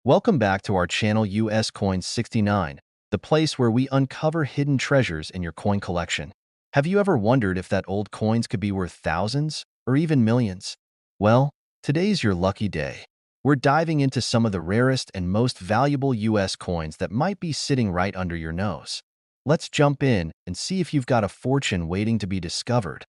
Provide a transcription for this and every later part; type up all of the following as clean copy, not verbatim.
Welcome back to our channel US Coins 69, the place where we uncover hidden treasures in your coin collection. Have you ever wondered if that old coins could be worth thousands or even millions? Well, today's your lucky day. We're diving into some of the rarest and most valuable US coins that might be sitting right under your nose. Let's jump in and see if you've got a fortune waiting to be discovered.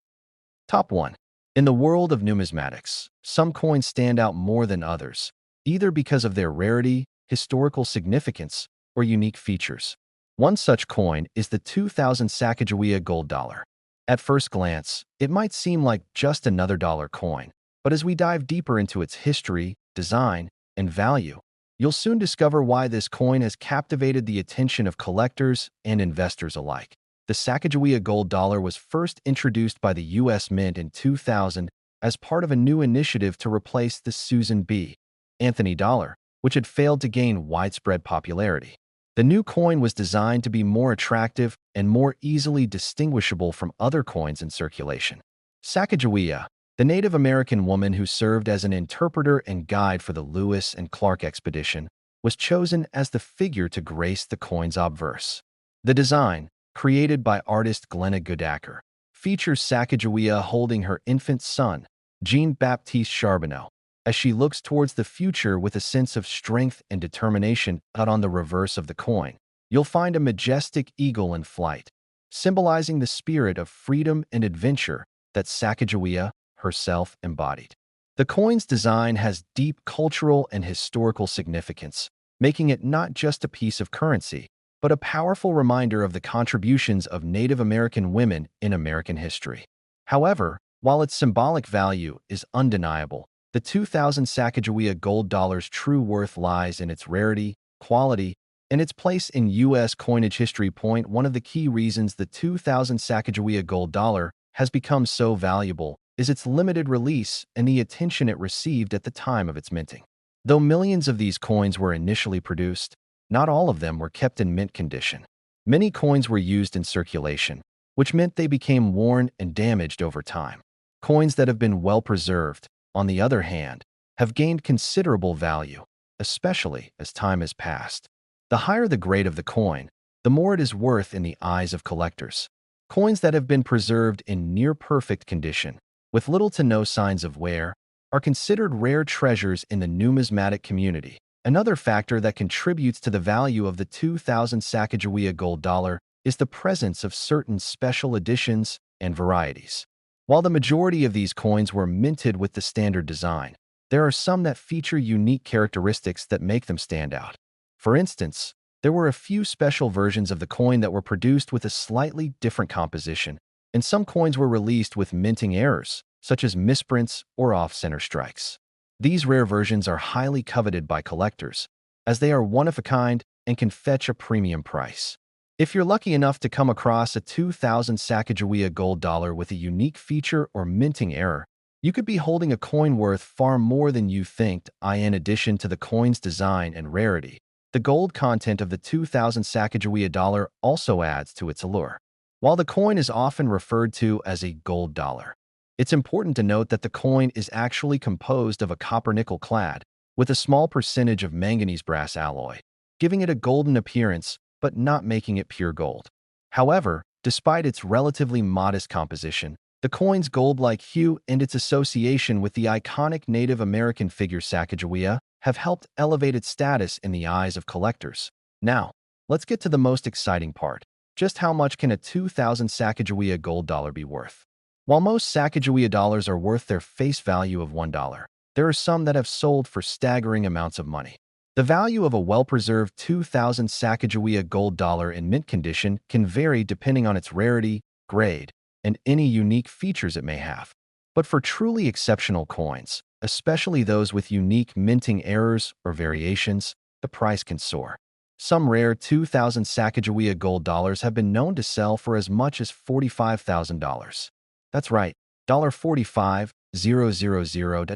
Top 1. In the world of numismatics, some coins stand out more than others, either because of their rarity, historical significance, or unique features. One such coin is the 2000 Sacagawea gold dollar. At first glance, it might seem like just another dollar coin, but as we dive deeper into its history, design, and value, you'll soon discover why this coin has captivated the attention of collectors and investors alike. The Sacagawea gold dollar was first introduced by the U.S. Mint in 2000 as part of a new initiative to replace the Susan B. Anthony dollar, which had failed to gain widespread popularity. The new coin was designed to be more attractive and more easily distinguishable from other coins in circulation. Sacagawea, the Native American woman who served as an interpreter and guide for the Lewis and Clark expedition, was chosen as the figure to grace the coin's obverse. The design, created by artist Glenna Goodacker, features Sacagawea holding her infant son, Jean-Baptiste Charbonneau, as she looks towards the future with a sense of strength and determination. Out on the reverse of the coin, you'll find a majestic eagle in flight, symbolizing the spirit of freedom and adventure that Sacagawea herself embodied. The coin's design has deep cultural and historical significance, making it not just a piece of currency, but a powerful reminder of the contributions of Native American women in American history. However, while its symbolic value is undeniable, the 2000 Sacagawea gold dollar's true worth lies in its rarity, quality, and its place in U.S. coinage history. One of the key reasons the 2000 Sacagawea gold dollar has become so valuable is its limited release and the attention it received at the time of its minting. Though millions of these coins were initially produced, not all of them were kept in mint condition. Many coins were used in circulation, which meant they became worn and damaged over time. Coins that have been well preserved, on the other hand, have gained considerable value, especially as time has passed. The higher the grade of the coin, the more it is worth in the eyes of collectors. Coins that have been preserved in near-perfect condition, with little to no signs of wear, are considered rare treasures in the numismatic community. Another factor that contributes to the value of the 2000 Sacagawea gold dollar is the presence of certain special editions and varieties. While the majority of these coins were minted with the standard design, there are some that feature unique characteristics that make them stand out. For instance, there were a few special versions of the coin that were produced with a slightly different composition, and some coins were released with minting errors, such as misprints or off-center strikes. These rare versions are highly coveted by collectors, as they are one of a kind and can fetch a premium price. If you're lucky enough to come across a 2000 Sacagawea gold dollar with a unique feature or minting error, you could be holding a coin worth far more than you think. In addition to the coin's design and rarity, the gold content of the 2000 Sacagawea dollar also adds to its allure. While the coin is often referred to as a gold dollar, it's important to note that the coin is actually composed of a copper-nickel clad, with a small percentage of manganese brass alloy, giving it a golden appearance but not making it pure gold. However, despite its relatively modest composition, the coin's gold-like hue and its association with the iconic Native American figure Sacagawea have helped elevate its status in the eyes of collectors. Now, let's get to the most exciting part. Just how much can a 2000 Sacagawea gold dollar be worth? While most Sacagawea dollars are worth their face value of $1, there are some that have sold for staggering amounts of money. The value of a well-preserved 2000 Sacagawea gold dollar in mint condition can vary depending on its rarity, grade, and any unique features it may have. But for truly exceptional coins, especially those with unique minting errors or variations, the price can soar. Some rare 2000 Sacagawea gold dollars have been known to sell for as much as $45,000. That's right, $45,000.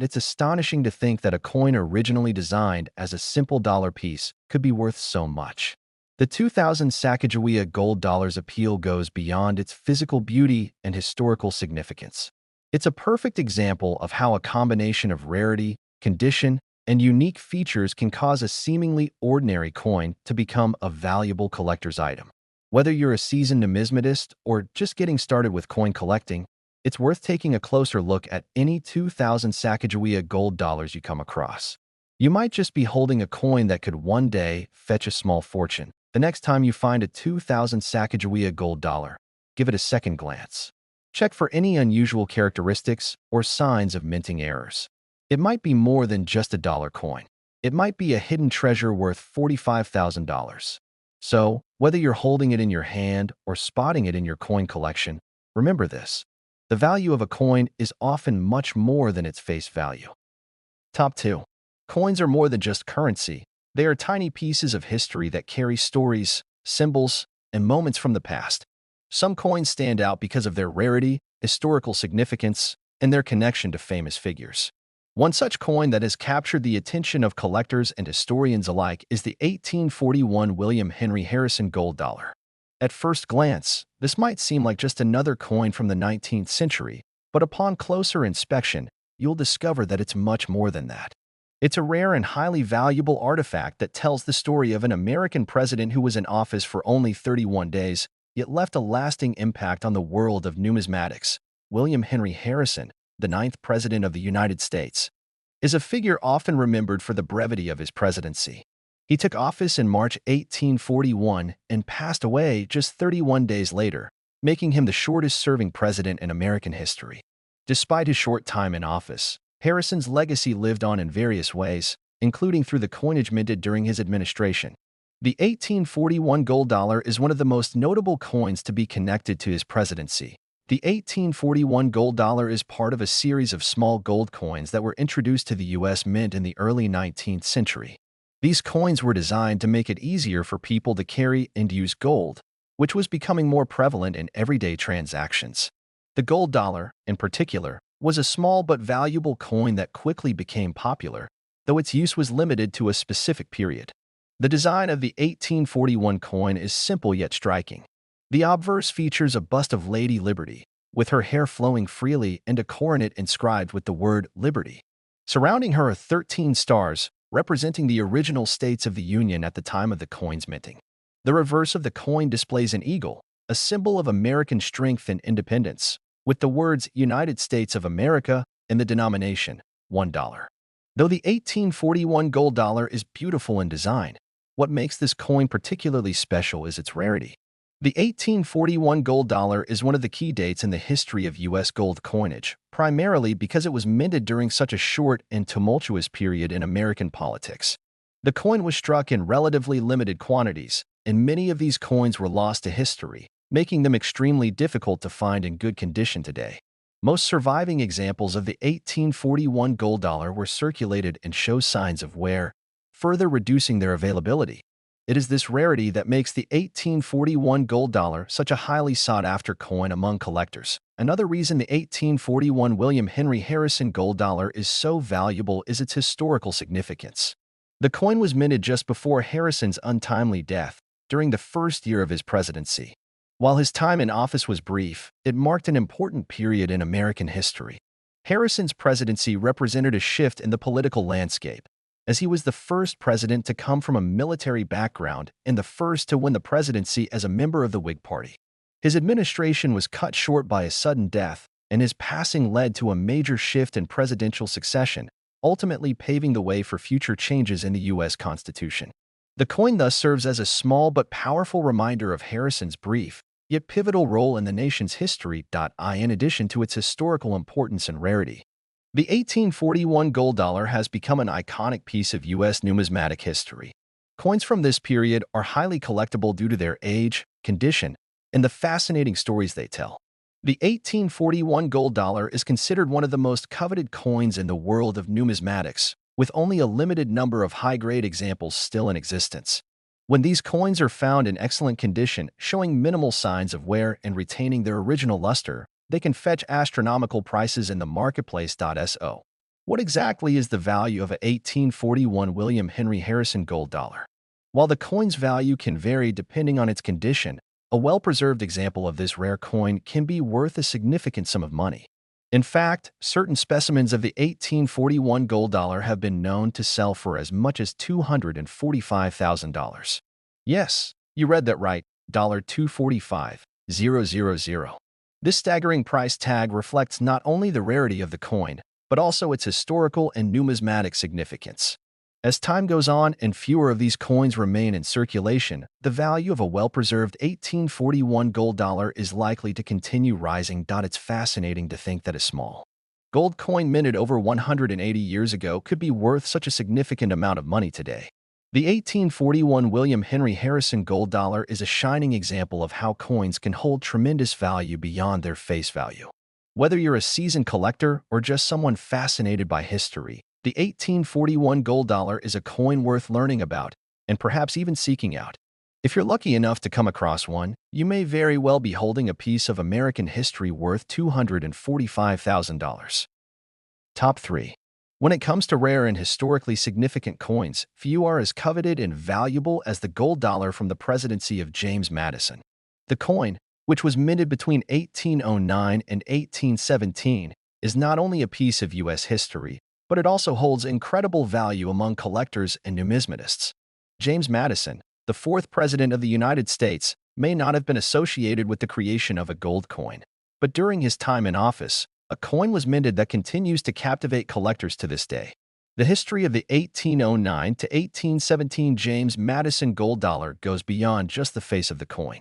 It's astonishing to think that a coin originally designed as a simple dollar piece could be worth so much. The 2000 Sacagawea gold dollar's appeal goes beyond its physical beauty and historical significance. It's a perfect example of how a combination of rarity, condition, and unique features can cause a seemingly ordinary coin to become a valuable collector's item. Whether you're a seasoned numismatist or just getting started with coin collecting, it's worth taking a closer look at any 2000 Sacagawea gold dollars you come across. You might just be holding a coin that could one day fetch a small fortune. The next time you find a 2000 Sacagawea gold dollar, give it a second glance. Check for any unusual characteristics or signs of minting errors. It might be more than just a dollar coin. It might be a hidden treasure worth $45,000. So, whether you're holding it in your hand or spotting it in your coin collection, remember this. The value of a coin is often much more than its face value. Top 2. Coins are more than just currency. They are tiny pieces of history that carry stories, symbols, and moments from the past. Some coins stand out because of their rarity, historical significance, and their connection to famous figures. One such coin that has captured the attention of collectors and historians alike is the 1841 William Henry Harrison gold dollar. At first glance, this might seem like just another coin from the 19th century, but upon closer inspection, you'll discover that it's much more than that. It's a rare and highly valuable artifact that tells the story of an American president who was in office for only 31 days, yet left a lasting impact on the world of numismatics. William Henry Harrison, the ninth President of the United States, is a figure often remembered for the brevity of his presidency. He took office in March 1841 and passed away just 31 days later, making him the shortest-serving president in American history. Despite his short time in office, Harrison's legacy lived on in various ways, including through the coinage minted during his administration. The 1841 gold dollar is one of the most notable coins to be connected to his presidency. The 1841 gold dollar is part of a series of small gold coins that were introduced to the U.S. Mint in the early 19th century. These coins were designed to make it easier for people to carry and use gold, which was becoming more prevalent in everyday transactions. The gold dollar, in particular, was a small but valuable coin that quickly became popular, though its use was limited to a specific period. The design of the 1841 coin is simple yet striking. The obverse features a bust of Lady Liberty, with her hair flowing freely and a coronet inscribed with the word Liberty. Surrounding her are 13 stars, representing the original states of the Union at the time of the coin's minting. The reverse of the coin displays an eagle, a symbol of American strength and independence, with the words United States of America and the denomination $1. Though the 1841 gold dollar is beautiful in design, what makes this coin particularly special is its rarity. The 1841 gold dollar is one of the key dates in the history of U.S. gold coinage, primarily because it was minted during such a short and tumultuous period in American politics. The coin was struck in relatively limited quantities, and many of these coins were lost to history, making them extremely difficult to find in good condition today. Most surviving examples of the 1841 gold dollar were circulated and show signs of wear, further reducing their availability. It is this rarity that makes the 1841 gold dollar such a highly sought-after coin among collectors. Another reason the 1841 William Henry Harrison gold dollar is so valuable is its historical significance. The coin was minted just before Harrison's untimely death, during the first year of his presidency. While his time in office was brief, it marked an important period in American history. Harrison's presidency represented a shift in the political landscape, as he was the first president to come from a military background and the first to win the presidency as a member of the Whig Party. His administration was cut short by a sudden death, and his passing led to a major shift in presidential succession, ultimately paving the way for future changes in the U.S. Constitution. The coin thus serves as a small but powerful reminder of Harrison's brief, yet pivotal role in the nation's history. In addition to its historical importance and rarity, the 1841 gold dollar has become an iconic piece of U.S. numismatic history. Coins from this period are highly collectible due to their age, condition, and the fascinating stories they tell. The 1841 gold dollar is considered one of the most coveted coins in the world of numismatics, with only a limited number of high-grade examples still in existence. When these coins are found in excellent condition, showing minimal signs of wear and retaining their original luster, they can fetch astronomical prices in the marketplace. So, what exactly is the value of an 1841 William Henry Harrison gold dollar? While the coin's value can vary depending on its condition, a well-preserved example of this rare coin can be worth a significant sum of money. In fact, certain specimens of the 1841 gold dollar have been known to sell for as much as $245,000. Yes, you read that right, $245,000. This staggering price tag reflects not only the rarity of the coin, but also its historical and numismatic significance. As time goes on and fewer of these coins remain in circulation, the value of a well-preserved 1841 gold dollar is likely to continue rising. It's fascinating to think that a small gold coin minted over 180 years ago could be worth such a significant amount of money today. The 1841 William Henry Harrison gold dollar is a shining example of how coins can hold tremendous value beyond their face value. Whether you're a seasoned collector or just someone fascinated by history, the 1841 gold dollar is a coin worth learning about and perhaps even seeking out. If you're lucky enough to come across one, you may very well be holding a piece of American history worth $245,000. Top 3. When it comes to rare and historically significant coins, few are as coveted and valuable as the gold dollar from the presidency of James Madison. The coin, which was minted between 1809 and 1817, is not only a piece of U.S. history, but it also holds incredible value among collectors and numismatists. James Madison, the fourth president of the United States, may not have been associated with the creation of a gold coin, but during his time in office, a coin was minted that continues to captivate collectors to this day. The history of the 1809 to 1817 James Madison gold dollar goes beyond just the face of the coin.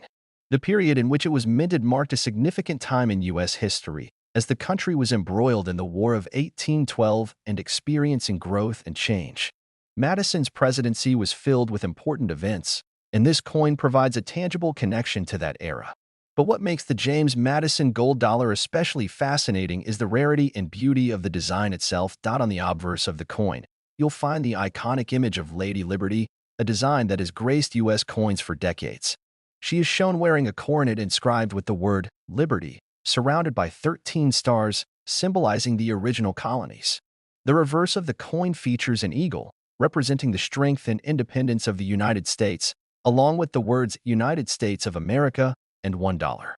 The period in which it was minted marked a significant time in U.S. history, as the country was embroiled in the War of 1812 and experiencing growth and change. Madison's presidency was filled with important events, and this coin provides a tangible connection to that era. But what makes the James Madison gold dollar especially fascinating is the rarity and beauty of the design itself. On the obverse of the coin, you'll find the iconic image of Lady Liberty, a design that has graced U.S. coins for decades. She is shown wearing a coronet inscribed with the word Liberty, surrounded by 13 stars, symbolizing the original colonies. The reverse of the coin features an eagle, representing the strength and independence of the United States, along with the words United States of America and $1.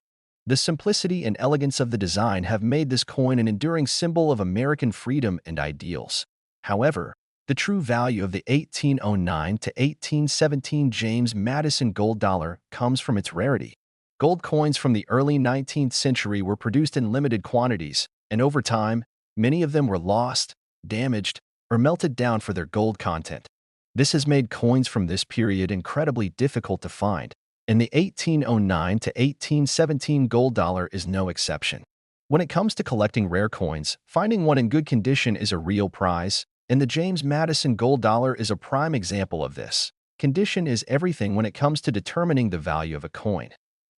The simplicity and elegance of the design have made this coin an enduring symbol of American freedom and ideals. However, the true value of the 1809 to 1817 James Madison gold dollar comes from its rarity. Gold coins from the early 19th century were produced in limited quantities, and over time, many of them were lost, damaged, or melted down for their gold content. This has made coins from this period incredibly difficult to find, and the 1809 to 1817 gold dollar is no exception. When it comes to collecting rare coins, finding one in good condition is a real prize, and the James Madison gold dollar is a prime example of this. Condition is everything when it comes to determining the value of a coin.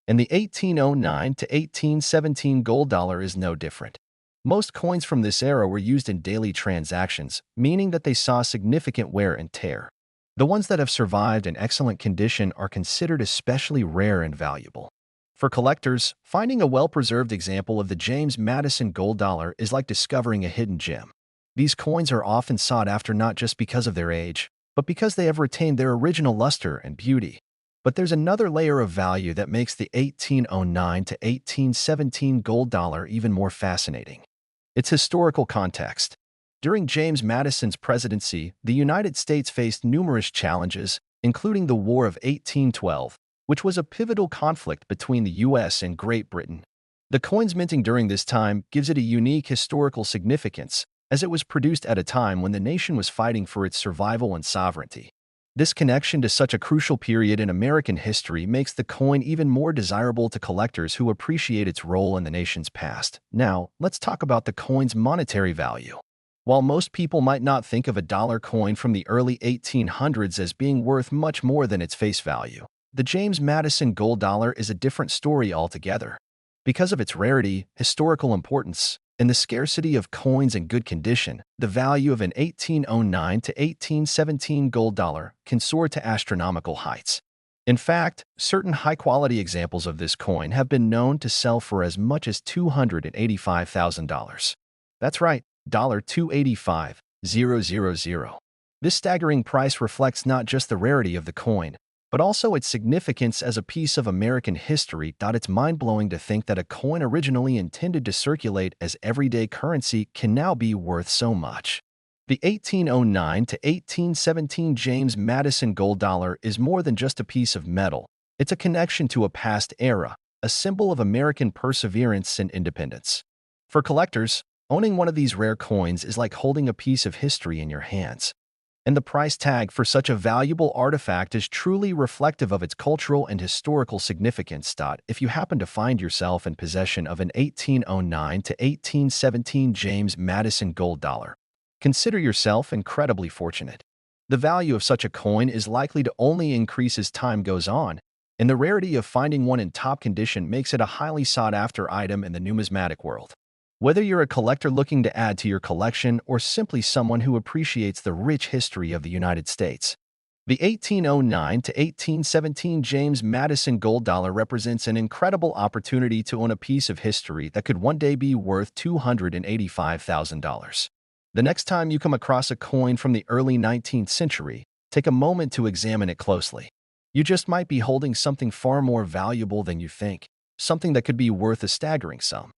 And the 1809 to 1817 gold dollar is no different. Most coins from this era were used in daily transactions, meaning that they saw significant wear and tear. The ones that have survived in excellent condition are considered especially rare and valuable. For collectors, finding a well-preserved example of the James Madison gold dollar is like discovering a hidden gem. These coins are often sought after not just because of their age, but because they have retained their original luster and beauty. But there's another layer of value that makes the 1809 to 1817 gold dollar even more fascinating. Its historical context. During James Madison's presidency, the United States faced numerous challenges, including the War of 1812, which was a pivotal conflict between the U.S. and Great Britain. The coin's minting during this time gives it a unique historical significance, as it was produced at a time when the nation was fighting for its survival and sovereignty. This connection to such a crucial period in American history makes the coin even more desirable to collectors who appreciate its role in the nation's past. Now, let's talk about the coin's monetary value. While most people might not think of a dollar coin from the early 1800s as being worth much more than its face value, the James Madison gold dollar is a different story altogether. Because of its rarity, historical importance, and the scarcity of coins in good condition, the value of an 1809 to 1817 gold dollar can soar to astronomical heights. In fact, certain high-quality examples of this coin have been known to sell for as much as $285,000. That's right, $285,000. This staggering price reflects not just the rarity of the coin, but also its significance as a piece of American history. It's mind-blowing to think that a coin originally intended to circulate as everyday currency can now be worth so much. The 1809 to 1817 James Madison gold dollar is more than just a piece of metal. It's a connection to a past era, a symbol of American perseverance and independence. For collectors, owning one of these rare coins is like holding a piece of history in your hands. And the price tag for such a valuable artifact is truly reflective of its cultural and historical significance. If you happen to find yourself in possession of an 1809 to 1817 James Madison gold dollar, consider yourself incredibly fortunate. The value of such a coin is likely to only increase as time goes on, and the rarity of finding one in top condition makes it a highly sought-after item in the numismatic world. Whether you're a collector looking to add to your collection or simply someone who appreciates the rich history of the United States, the 1809 to 1817 James Madison gold dollar represents an incredible opportunity to own a piece of history that could one day be worth $285,000. The next time you come across a coin from the early 19th century, take a moment to examine it closely. You just might be holding something far more valuable than you think, something that could be worth a staggering sum.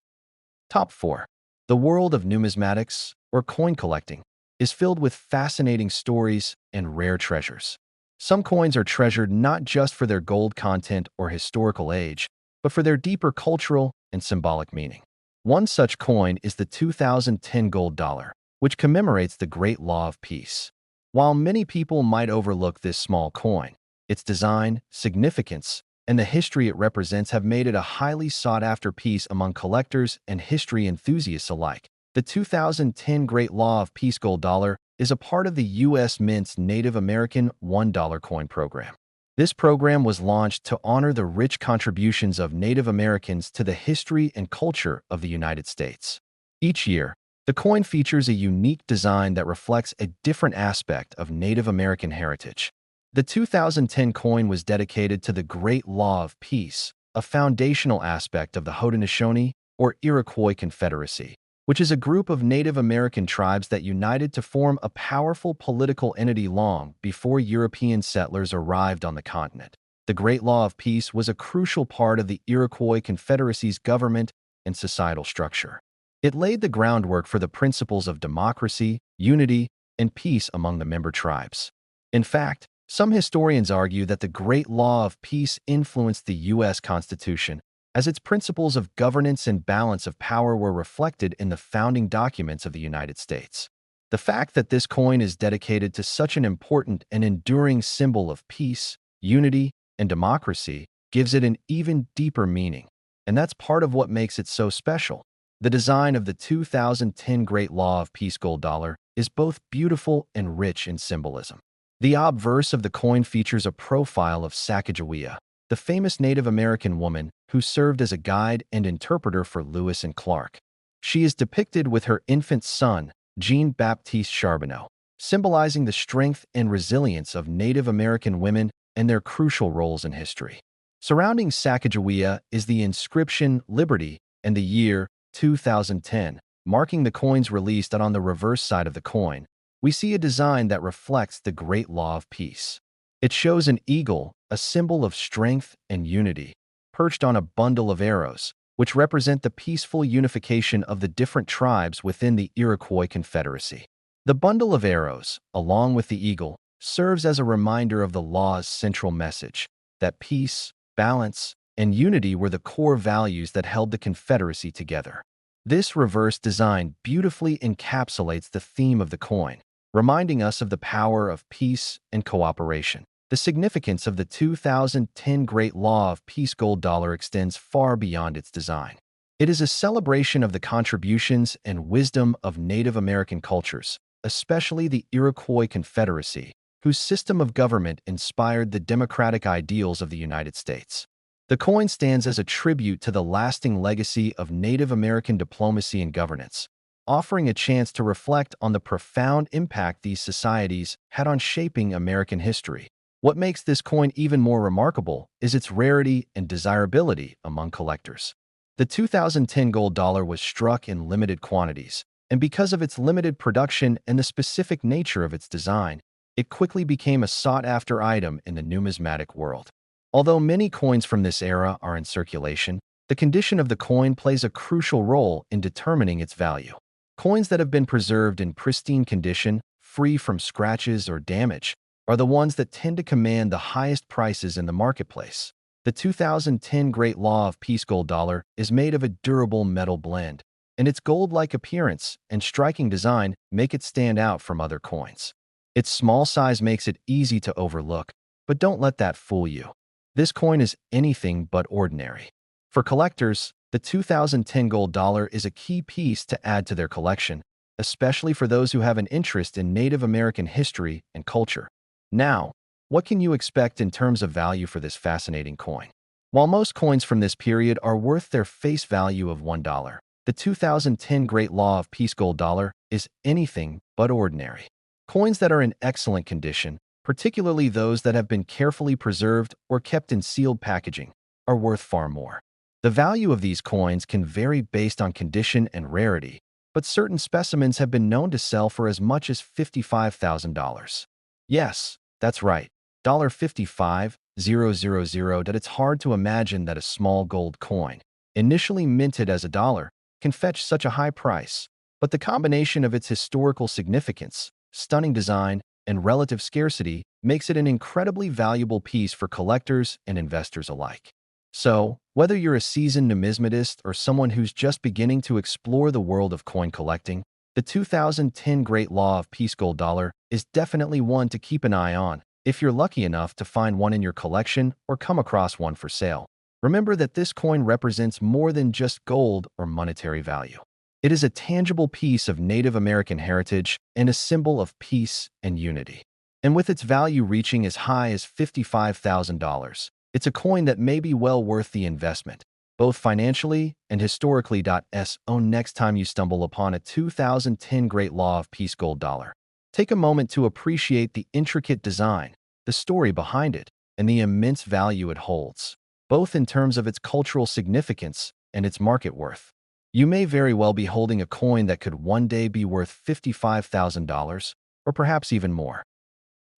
Top 4. The world of numismatics, or coin collecting, is filled with fascinating stories and rare treasures. Some coins are treasured not just for their gold content or historical age, but for their deeper cultural and symbolic meaning. One such coin is the 2010 gold dollar, which commemorates the Great Law of Peace. While many people might overlook this small coin, its design, significance, and the history it represents have made it a highly sought-after piece among collectors and history enthusiasts alike. The 2010 Great Law of Peace gold dollar is a part of the U.S. Mint's Native American $1 coin program. This program was launched to honor the rich contributions of Native Americans to the history and culture of the United States. Each year, the coin features a unique design that reflects a different aspect of Native American heritage. The 2010 coin was dedicated to the Great Law of Peace, a foundational aspect of the Haudenosaunee, or Iroquois Confederacy, which is a group of Native American tribes that united to form a powerful political entity long before European settlers arrived on the continent. The Great Law of Peace was a crucial part of the Iroquois Confederacy's government and societal structure. It laid the groundwork for the principles of democracy, unity, and peace among the member tribes. In fact, some historians argue that the Great Law of Peace influenced the U.S. Constitution, as its principles of governance and balance of power were reflected in the founding documents of the United States. The fact that this coin is dedicated to such an important and enduring symbol of peace, unity, and democracy gives it an even deeper meaning, and that's part of what makes it so special. The design of the 2010 Great Law of Peace gold dollar is both beautiful and rich in symbolism. The obverse of the coin features a profile of Sacagawea, the famous Native American woman who served as a guide and interpreter for Lewis and Clark. She is depicted with her infant son, Jean-Baptiste Charbonneau, symbolizing the strength and resilience of Native American women and their crucial roles in history. Surrounding Sacagawea is the inscription Liberty and the year 2010, marking the coin's release. That on the reverse side of the coin, we see a design that reflects the Great Law of Peace. It shows an eagle, a symbol of strength and unity, perched on a bundle of arrows, which represent the peaceful unification of the different tribes within the Iroquois Confederacy. The bundle of arrows, along with the eagle, serves as a reminder of the law's central message, that peace, balance, and unity were the core values that held the Confederacy together. This reverse design beautifully encapsulates the theme of the coin, reminding us of the power of peace and cooperation. The significance of the 2010 Great Law of Peace gold dollar extends far beyond its design. It is a celebration of the contributions and wisdom of Native American cultures, especially the Iroquois Confederacy, whose system of government inspired the democratic ideals of the United States. The coin stands as a tribute to the lasting legacy of Native American diplomacy and governance, offering a chance to reflect on the profound impact these societies had on shaping American history. What makes this coin even more remarkable is its rarity and desirability among collectors. The 2010 gold dollar was struck in limited quantities, and because of its limited production and the specific nature of its design, It quickly became a sought-after item in the numismatic world. Although many coins from this era are in circulation, the condition of the coin plays a crucial role in determining its value. Coins that have been preserved in pristine condition, free from scratches or damage, are the ones that tend to command the highest prices in the marketplace. The 2010 Great Law of Peace Gold Dollar is made of a durable metal blend, and its gold-like appearance and striking design make it stand out from other coins. Its small size makes it easy to overlook, but don't let that fool you. This coin is anything but ordinary. For collectors, the 2010 gold dollar is a key piece to add to their collection, especially for those who have an interest in Native American history and culture. Now, what can you expect in terms of value for this fascinating coin? While most coins from this period are worth their face value of $1, the 2010 Great Law of Peace Gold Dollar is anything but ordinary. Coins that are in excellent condition, particularly those that have been carefully preserved or kept in sealed packaging, are worth far more. The value of these coins can vary based on condition and rarity, but certain specimens have been known to sell for as much as $55,000. Yes, that's right, $55,000. That it's hard to imagine that a small gold coin, initially minted as a dollar, can fetch such a high price. But the combination of its historical significance, stunning design, and relative scarcity makes it an incredibly valuable piece for collectors and investors alike. So, whether you're a seasoned numismatist or someone who's just beginning to explore the world of coin collecting, the 2010 Great Law of Peace Gold Dollar is definitely one to keep an eye on if you're lucky enough to find one in your collection or come across one for sale. Remember that this coin represents more than just gold or monetary value. It is a tangible piece of Native American heritage and a symbol of peace and unity. And with its value reaching as high as $55,000, it's a coin that may be well worth the investment, both financially and historically. Next time you stumble upon a 2010 Great Law of Peace Gold Dollar, take a moment to appreciate the intricate design, the story behind it, and the immense value it holds, both in terms of its cultural significance and its market worth. You may very well be holding a coin that could one day be worth $55,000, or perhaps even more.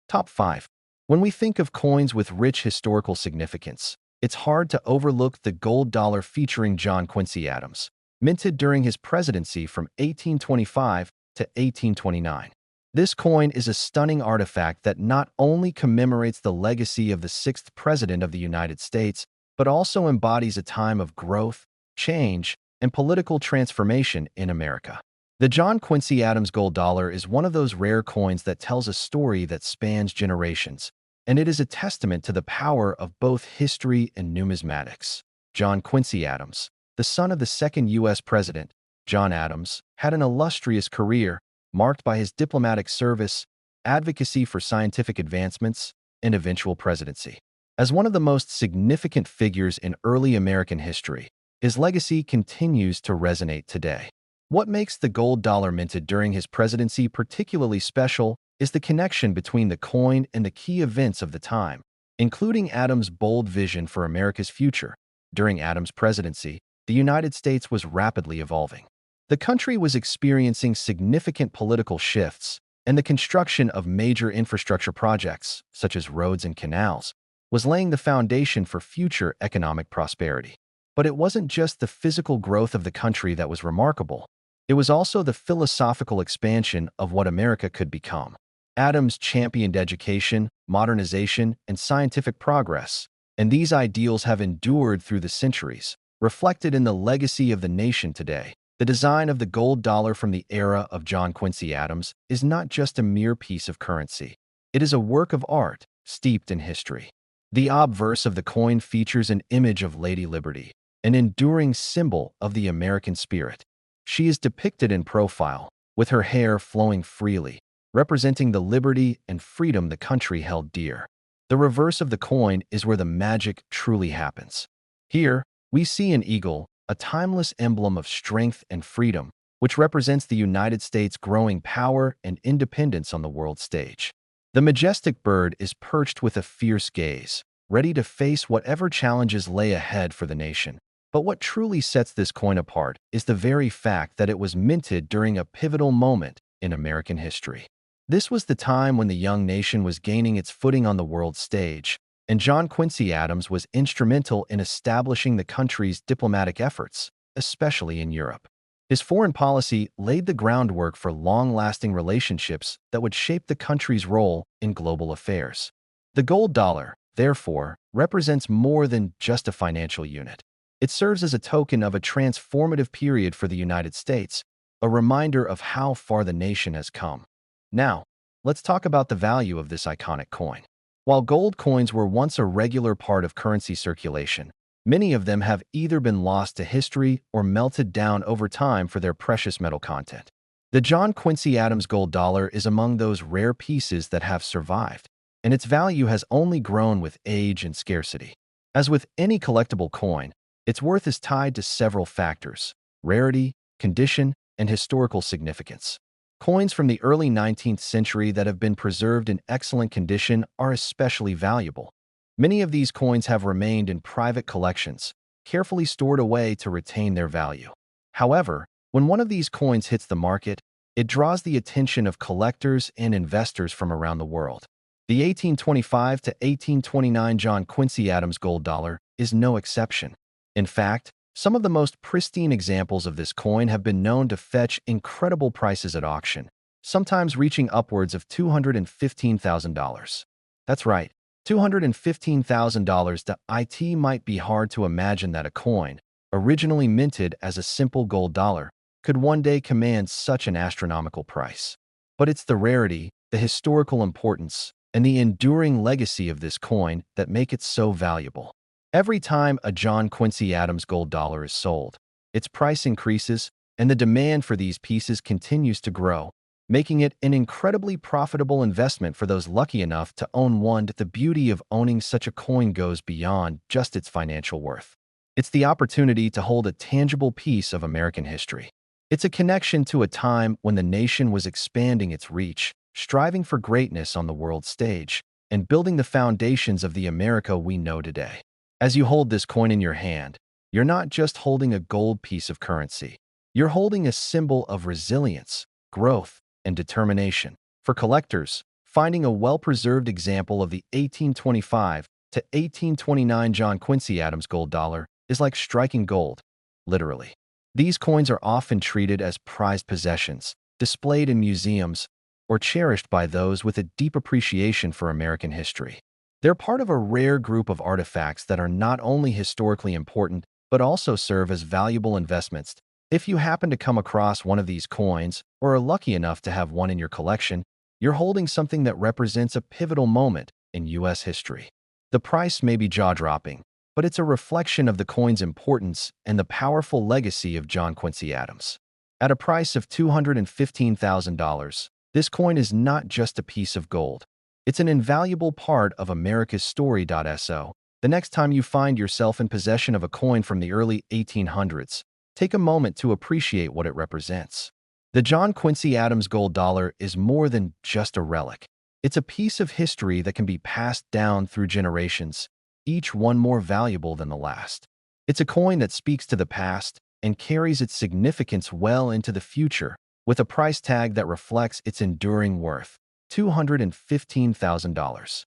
Top 5. When we think of coins with rich historical significance, it's hard to overlook the gold dollar featuring John Quincy Adams, minted during his presidency from 1825 to 1829. This coin is a stunning artifact that not only commemorates the legacy of the sixth president of the United States, but also embodies a time of growth, change, and political transformation in America. The John Quincy Adams gold dollar is one of those rare coins that tells a story that spans generations, and it is a testament to the power of both history and numismatics. John Quincy Adams, the son of the second U.S. President, John Adams, had an illustrious career marked by his diplomatic service, advocacy for scientific advancements, and eventual presidency. As one of the most significant figures in early American history, his legacy continues to resonate today. What makes the gold dollar minted during his presidency particularly special is the connection between the coin and the key events of the time, including Adams' bold vision for America's future. During Adams' presidency, the United States was rapidly evolving. The country was experiencing significant political shifts, and the construction of major infrastructure projects, such as roads and canals, was laying the foundation for future economic prosperity. But it wasn't just the physical growth of the country that was remarkable. It was also the philosophical expansion of what America could become. Adams championed education, modernization, and scientific progress, and these ideals have endured through the centuries, reflected in the legacy of the nation today. The design of the gold dollar from the era of John Quincy Adams is not just a mere piece of currency. It is a work of art, steeped in history. The obverse of the coin features an image of Lady Liberty, an enduring symbol of the American spirit. She is depicted in profile, with her hair flowing freely, representing the liberty and freedom the country held dear. The reverse of the coin is where the magic truly happens. Here, we see an eagle, a timeless emblem of strength and freedom, which represents the United States' growing power and independence on the world stage. The majestic bird is perched with a fierce gaze, ready to face whatever challenges lay ahead for the nation. But what truly sets this coin apart is the very fact that it was minted during a pivotal moment in American history. This was the time when the young nation was gaining its footing on the world stage, and John Quincy Adams was instrumental in establishing the country's diplomatic efforts, especially in Europe. His foreign policy laid the groundwork for long-lasting relationships that would shape the country's role in global affairs. The gold dollar, therefore, represents more than just a financial unit. It serves as a token of a transformative period for the United States, a reminder of how far the nation has come. Now, let's talk about the value of this iconic coin. While gold coins were once a regular part of currency circulation, many of them have either been lost to history or melted down over time for their precious metal content. The John Quincy Adams gold dollar is among those rare pieces that have survived, and its value has only grown with age and scarcity. As with any collectible coin, its worth is tied to several factors: rarity, condition, and historical significance. Coins from the early 19th century that have been preserved in excellent condition are especially valuable. Many of these coins have remained in private collections, carefully stored away to retain their value. However, when one of these coins hits the market, it draws the attention of collectors and investors from around the world. The 1825 to 1829 John Quincy Adams gold dollar is no exception. In fact, some of the most pristine examples of this coin have been known to fetch incredible prices at auction, sometimes reaching upwards of $215,000. That's right, $215,000. It might be hard to imagine that a coin, originally minted as a simple gold dollar, could one day command such an astronomical price. But it's the rarity, the historical importance, and the enduring legacy of this coin that make it so valuable. Every time a John Quincy Adams gold dollar is sold, its price increases and the demand for these pieces continues to grow, making it an incredibly profitable investment for those lucky enough to own one. The beauty of owning such a coin goes beyond just its financial worth. It's the opportunity to hold a tangible piece of American history. It's a connection to a time when the nation was expanding its reach, striving for greatness on the world stage, and building the foundations of the America we know today. As you hold this coin in your hand, you're not just holding a gold piece of currency. You're holding a symbol of resilience, growth, and determination. For collectors, finding a well-preserved example of the 1825 to 1829 John Quincy Adams gold dollar is like striking gold, literally. These coins are often treated as prized possessions, displayed in museums, or cherished by those with a deep appreciation for American history. They're part of a rare group of artifacts that are not only historically important, but also serve as valuable investments. If you happen to come across one of these coins, or are lucky enough to have one in your collection, you're holding something that represents a pivotal moment in U.S. history. The price may be jaw-dropping, but it's a reflection of the coin's importance and the powerful legacy of John Quincy Adams. At a price of $215,000, this coin is not just a piece of gold. It's an invaluable part of America's story. So, the next time you find yourself in possession of a coin from the early 1800s, take a moment to appreciate what it represents. The John Quincy Adams gold dollar is more than just a relic. It's a piece of history that can be passed down through generations, each one more valuable than the last. It's a coin that speaks to the past and carries its significance well into the future, with a price tag that reflects its enduring worth: $215,000.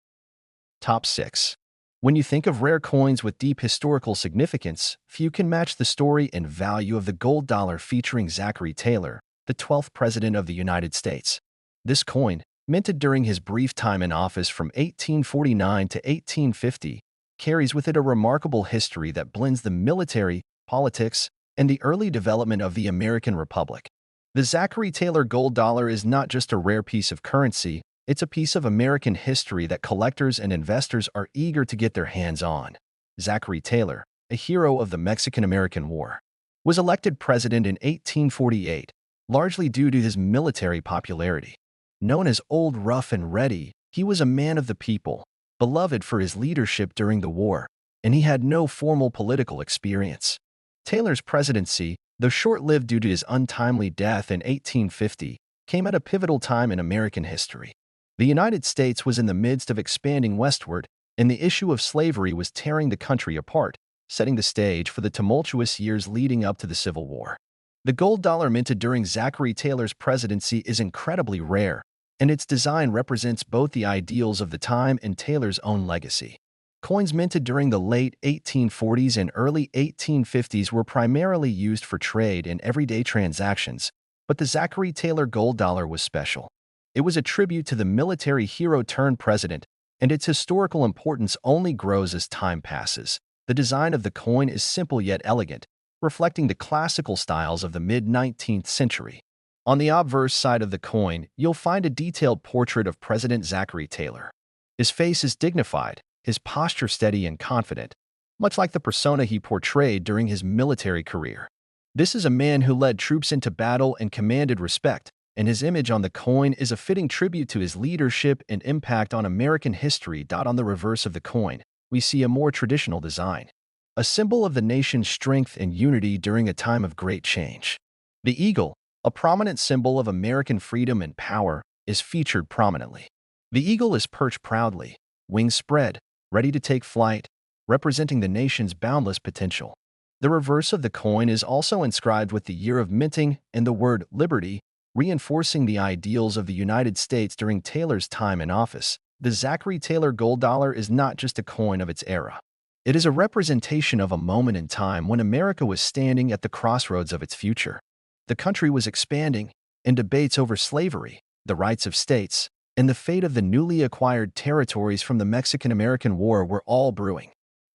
Top 6. When you think of rare coins with deep historical significance, few can match the story and value of the gold dollar featuring Zachary Taylor, the 12th President of the United States. This coin, minted during his brief time in office from 1849 to 1850, carries with it a remarkable history that blends the military, politics, and the early development of the American Republic. The Zachary Taylor gold dollar is not just a rare piece of currency, it's a piece of American history that collectors and investors are eager to get their hands on. Zachary Taylor, a hero of the Mexican-American War, was elected president in 1848, largely due to his military popularity. Known as Old Rough and Ready, he was a man of the people, beloved for his leadership during the war, and he had no formal political experience. Taylor's presidency, though short-lived due to his untimely death in 1850, came at a pivotal time in American history. The United States was in the midst of expanding westward, and the issue of slavery was tearing the country apart, setting the stage for the tumultuous years leading up to the Civil War. The gold dollar minted during Zachary Taylor's presidency is incredibly rare, and its design represents both the ideals of the time and Taylor's own legacy. Coins minted during the late 1840s and early 1850s were primarily used for trade and everyday transactions, but the Zachary Taylor gold dollar was special. It was a tribute to the military hero turned president, and its historical importance only grows as time passes. The design of the coin is simple yet elegant, reflecting the classical styles of the mid-19th century. On the obverse side of the coin, you'll find a detailed portrait of President Zachary Taylor. His face is dignified, his posture steady and confident, much like the persona he portrayed during his military career. This is a man who led troops into battle and commanded respect, and his image on the coin is a fitting tribute to his leadership and impact on American history. On the reverse of the coin, we see a more traditional design, a symbol of the nation's strength and unity during a time of great change. The eagle, a prominent symbol of American freedom and power, is featured prominently. The eagle is perched proudly, wings spread, ready to take flight, representing the nation's boundless potential. The reverse of the coin is also inscribed with the year of minting and the word liberty, reinforcing the ideals of the United States during Taylor's time in office. The Zachary Taylor gold dollar is not just a coin of its era. It is a representation of a moment in time when America was standing at the crossroads of its future. The country was expanding, and debates over slavery, the rights of states, and the fate of the newly acquired territories from the Mexican-American War were all brewing.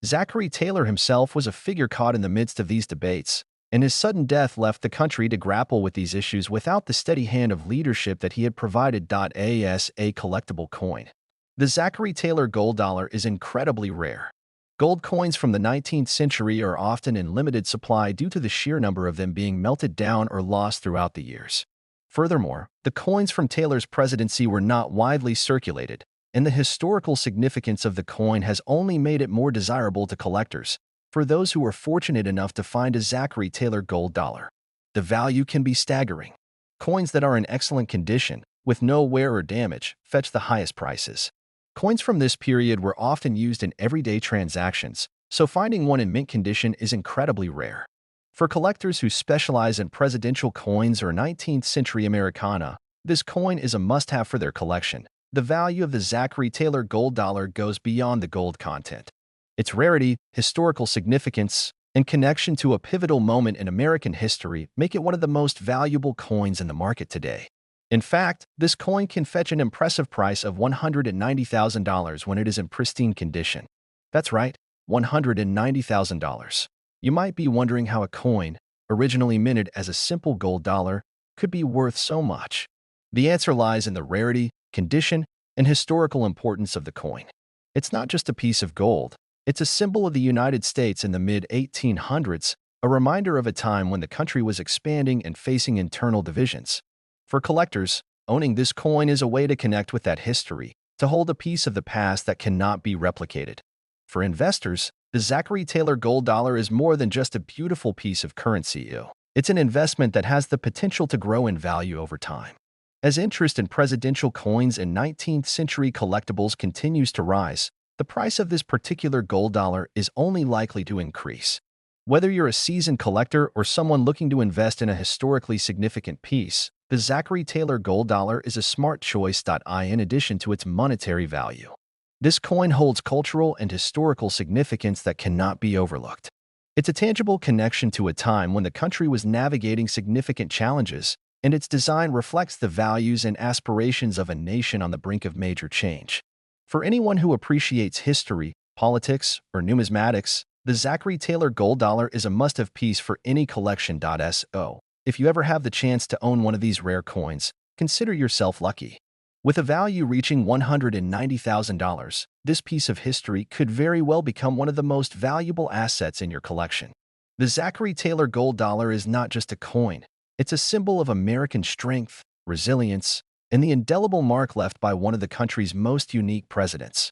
Zachary Taylor himself was a figure caught in the midst of these debates, and his sudden death left the country to grapple with these issues without the steady hand of leadership that he had provided. As a collectible coin, the Zachary Taylor gold dollar is incredibly rare. Gold coins from the 19th century are often in limited supply due to the sheer number of them being melted down or lost throughout the years. Furthermore, the coins from Taylor's presidency were not widely circulated, and the historical significance of the coin has only made it more desirable to collectors. For those who are fortunate enough to find a Zachary Taylor gold dollar, the value can be staggering. Coins that are in excellent condition, with no wear or damage, fetch the highest prices. Coins from this period were often used in everyday transactions, so finding one in mint condition is incredibly rare. For collectors who specialize in presidential coins or 19th century Americana, this coin is a must-have for their collection. The value of the Zachary Taylor gold dollar goes beyond the gold content. Its rarity, historical significance, and connection to a pivotal moment in American history make it one of the most valuable coins in the market today. In fact, this coin can fetch an impressive price of $190,000 when it is in pristine condition. That's right, $190,000. You might be wondering how a coin, originally minted as a simple gold dollar, could be worth so much. The answer lies in the rarity, condition, and historical importance of the coin. It's not just a piece of gold. It's a symbol of the United States in the mid-1800s, a reminder of a time when the country was expanding and facing internal divisions. For collectors, owning this coin is a way to connect with that history, to hold a piece of the past that cannot be replicated. For investors, the Zachary Taylor gold dollar is more than just a beautiful piece of currency. It's an investment that has the potential to grow in value over time. As interest in presidential coins and 19th century collectibles continues to rise, the price of this particular gold dollar is only likely to increase. Whether you're a seasoned collector or someone looking to invest in a historically significant piece, the Zachary Taylor gold dollar is a smart choice. In addition to its monetary value, this coin holds cultural and historical significance that cannot be overlooked. It's a tangible connection to a time when the country was navigating significant challenges, and its design reflects the values and aspirations of a nation on the brink of major change. For anyone who appreciates history, politics, or numismatics, the Zachary Taylor gold dollar is a must-have piece for any collection. So, if you ever have the chance to own one of these rare coins, consider yourself lucky. With a value reaching $190,000, this piece of history could very well become one of the most valuable assets in your collection. The Zachary Taylor gold dollar is not just a coin. It's a symbol of American strength, resilience, and the indelible mark left by one of the country's most unique presidents.